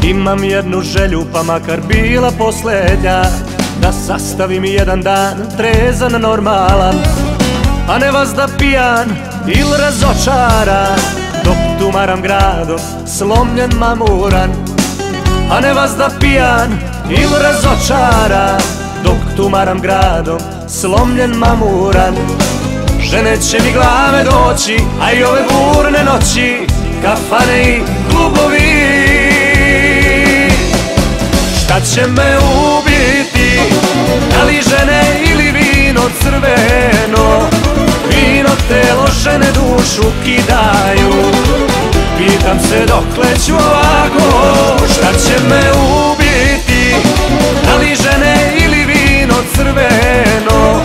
Imam jednu želju, pa makar bila poslednja, da sastavim jedan dan trezan, normalan, a ne vas da pijan ili razočaran, dok tumaram gradom slomljen, mamuran. A ne vas da pijan ili razočaran, dok tumaram gradom slomljen, mamuran. Žene će mi glave doći, a i ove burne noći, kafane i klubovi. Šta će me ubiti, da li žene ili vino crveno? Vino telo, žene dušu kidaju. Pitam se dokle ću ovako, šta će me ubiti, da li žene ili vino crveno?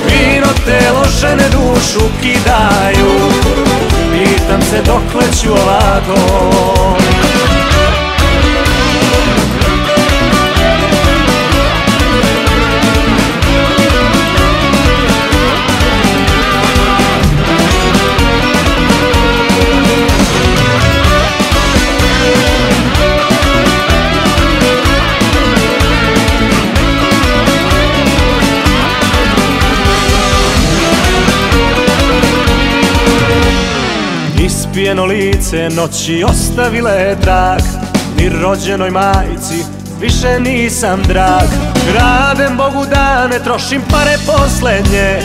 Vino telo, žene dušu kidaju. Pitam se dokle ću ovako. Ispijeno lice noći ostavile trag, ni rođenoj majci više nisam drag. Kradem Bogu dane, trošim pare poslednje,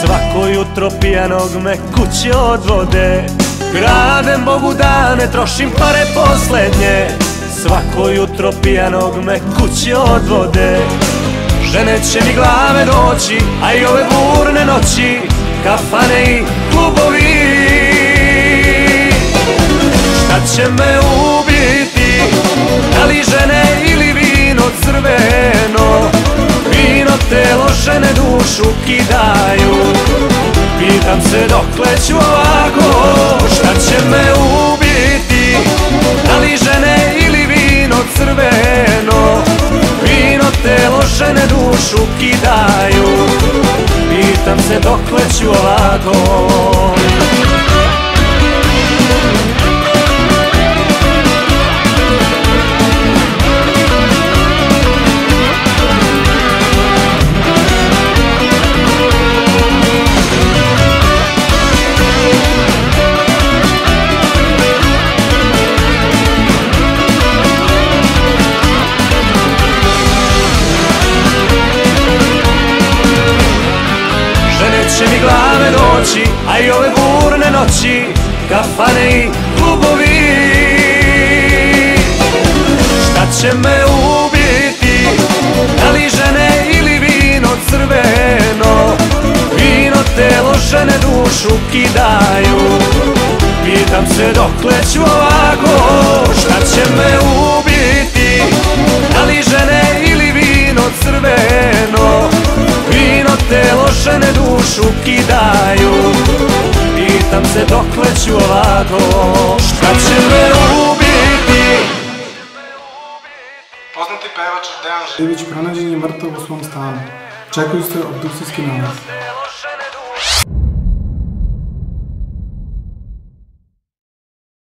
svako jutro pijanog me kuće odvode. Kradem Bogu dane, trošim pare poslednje, svako jutro pijanog me kuće odvode. Žene će mi glave doći, a i ove burne noći, kafane i klubovi. Šta će me ubiti, da li žene ili vino crveno? Vino telo, žene dušu kidaju. Pitam se dokle ću ovako, šta će me ubiti, da li žene ili vino crveno? Vino telo, žene dušu kidaju. Pitam se dokle ću ovako. Će mi glave doći, a i ove burne noći, kafane i klubovi. Šta će me ubiti, da li žene ili vino crveno? Vino telo, žene dušu kidaju. Pitam se dokle ću ovako, šta će me ubiti, da li žene ili vino crveno? Vino telo, žene dušu kidaju. Pitam se dokle ću ovako, šta će me ubiti. Poznati pevač Dejan Živić pronađen je mrtav u svom stanu. Čekaju se obdukcijski nalaz.